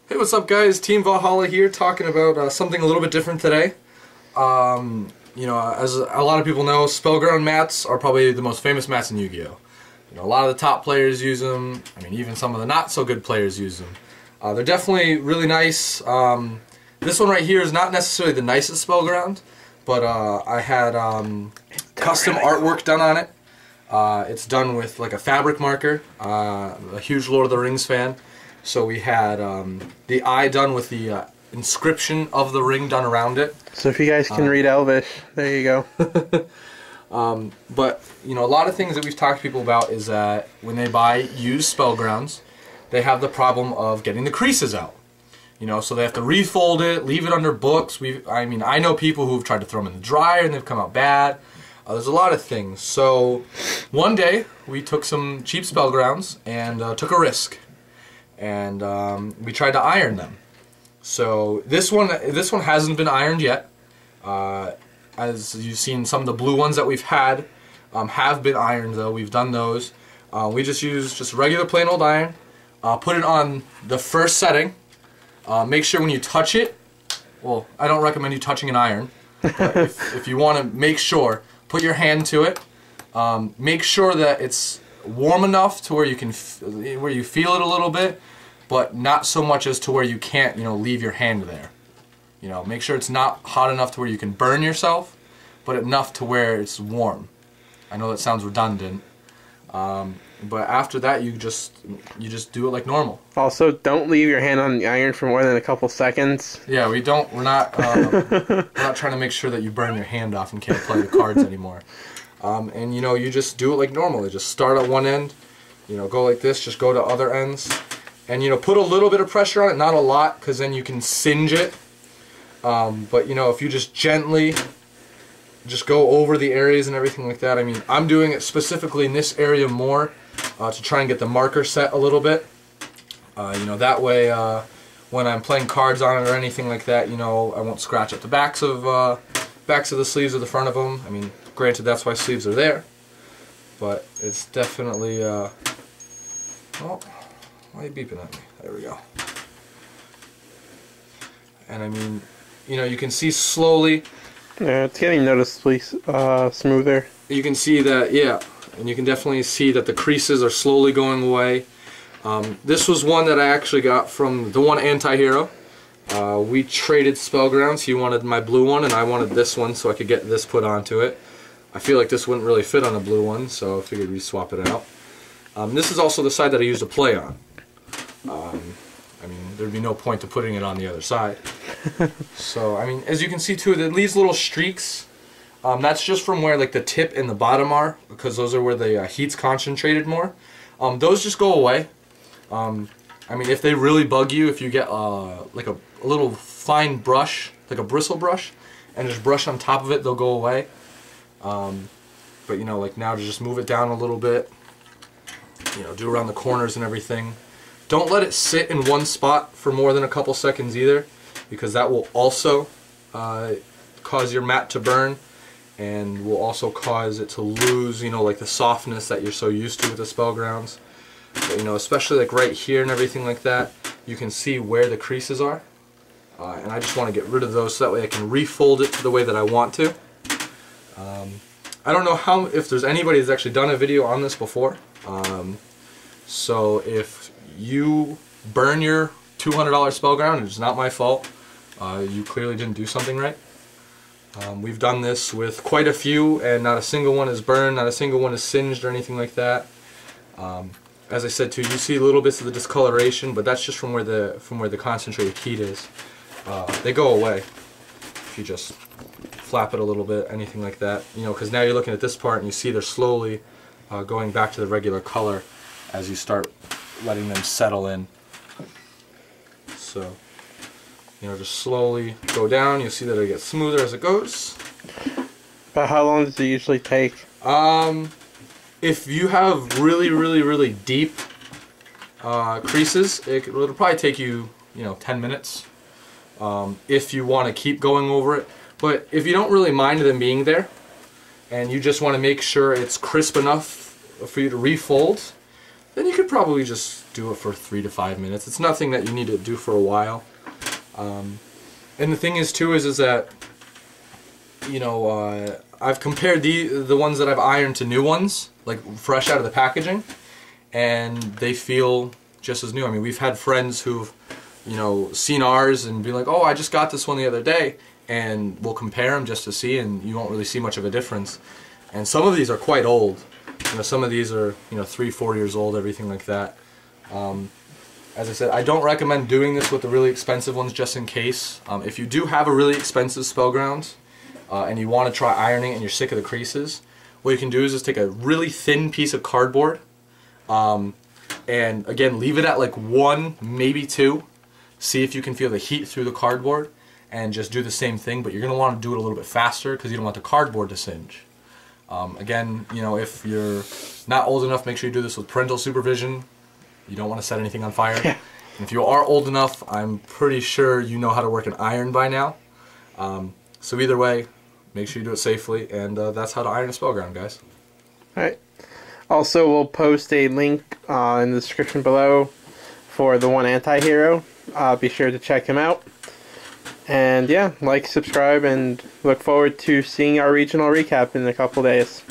Hey, what's up guys? Team Valhalla here, talking about something a little bit different today. As a lot of people know, Spellground mats are probably the most famous mats in Yu-Gi-Oh! A lot of the top players use them. I mean, even some of the not so good players use them. They're definitely really nice. This one right here is not necessarily the nicest Spellground, but I had custom artwork done on it. It's done with like a fabric marker. A huge Lord of the Rings fan. So we had the eye done with the inscription of the ring done around it. So if you guys can read Elvish, there you go. But, a lot of things that we've talked to people about is that when they buy used Spellgrounds, they have the problem of getting the creases out. So they have to refold it, leave it under books. I know people who've tried to throw them in the dryer and they've come out bad. There's a lot of things. So one day we took some cheap Spellgrounds and took a risk. And we tried to iron them. So this one hasn't been ironed yet. As you've seen, some of the blue ones that we've had have been ironed though. We've done those. We just use regular plain old iron. Put it on the first setting. Make sure when you touch it, well, I don't recommend you touching an iron. But if you want to make sure, put your hand to it. Make sure that it's warm enough to where you can where you feel it a little bit, but not so much as to where you can't leave your hand there. Make sure it's not hot enough to where you can burn yourself, but enough to where it's warm. I know that sounds redundant, but after that you just do it like normal. Also, don't leave your hand on the iron for more than a couple seconds. Yeah, we're not trying to make sure that you burn your hand off and can't play the cards anymore. And you just do it like normal. You just start at one end, go like this, just go to other ends, and put a little bit of pressure on it, not a lot, because then you can singe it. But if you just gently just go over the areas and everything like that. I mean, I'm doing it specifically in this area more to try and get the marker set a little bit. That way when I'm playing cards on it or anything like that, I won't scratch up the backs of the sleeves or the front of them. I mean, granted, that's why sleeves are there, but it's definitely, oh, why are you beeping at me? There we go. And I mean, you can see slowly. Yeah, it's getting noticeably smoother. You can see that, yeah, and you can definitely see that the creases are slowly going away. This was one that I actually got from the one anti-hero. We traded Spellgrounds. He wanted my blue one and I wanted this one so I could get this put onto it. I feel like this wouldn't really fit on a blue one, so I figured we'd swap it out. This is also the side that I used to play on. I mean, there'd be no point to putting it on the other side. So, I mean, as you can see too, it leaves little streaks. That's just from where like the tip and the bottom are, because those are where the heat's concentrated more. Those just go away. I mean, if they really bug you, if you get like a little fine brush, like a bristle brush, and just brush on top of it, they'll go away. But like now, to just move it down a little bit, do around the corners and everything. Don't let it sit in one spot for more than a couple seconds either, because that will also cause your mat to burn, and will also cause it to lose, like the softness that you're so used to with the Spellgrounds. But, especially like right here and everything like that, you can see where the creases are. And I just want to get rid of those so that way I can refold it to the way that I want to. I don't know if there's anybody that's actually done a video on this before. So if you burn your $200 Spellground, it's not my fault. You clearly didn't do something right. We've done this with quite a few, and not a single one is burned, not a single one is singed or anything like that. As I said too, you see little bits of the discoloration, but that's just from where the concentrated heat is. They go away if you just flap it a little bit, anything like that. Because now you're looking at this part and you see they're slowly going back to the regular color as you start letting them settle in. So, just slowly go down. You'll see that it gets smoother as it goes. About how long does it usually take? If you have really deep creases, it'll probably take you, 10 minutes. If you want to keep going over it. But if you don't really mind them being there, and you just want to make sure it's crisp enough for you to refold, then you could probably just do it for 3 to 5 minutes. It's nothing that you need to do for a while. And the thing is too is that, you know, I've compared the ones that I've ironed to new ones, like fresh out of the packaging, and they feel just as new. I mean, we've had friends who've, you know, seen ours and be like, oh, I just got this one the other day, and we'll compare them just to see, and you won't really see much of a difference. And some of these are quite old. You know, some of these are, you know, 3-4 years old, everything like that. As I said, I don't recommend doing this with the really expensive ones just in case. If you do have a really expensive Spellground and you want to try ironing and you're sick of the creases, what you can do is just take a really thin piece of cardboard and again, leave it at like 1, maybe 2. See if you can feel the heat through the cardboard and just do the same thing, but you're going to want to do it a little bit faster because you don't want the cardboard to singe. Again, you know, if you're not old enough, make sure you do this with parental supervision. You don't want to set anything on fire. Yeah. And if you are old enough, I'm pretty sure you know how to work an iron by now. So either way, make sure you do it safely, and that's how to iron a Spellground, guys. Alright. Also, we'll post a link in the description below for the one anti-hero. Be sure to check him out. And yeah, like, subscribe, and look forward to seeing our regional recap in a couple days.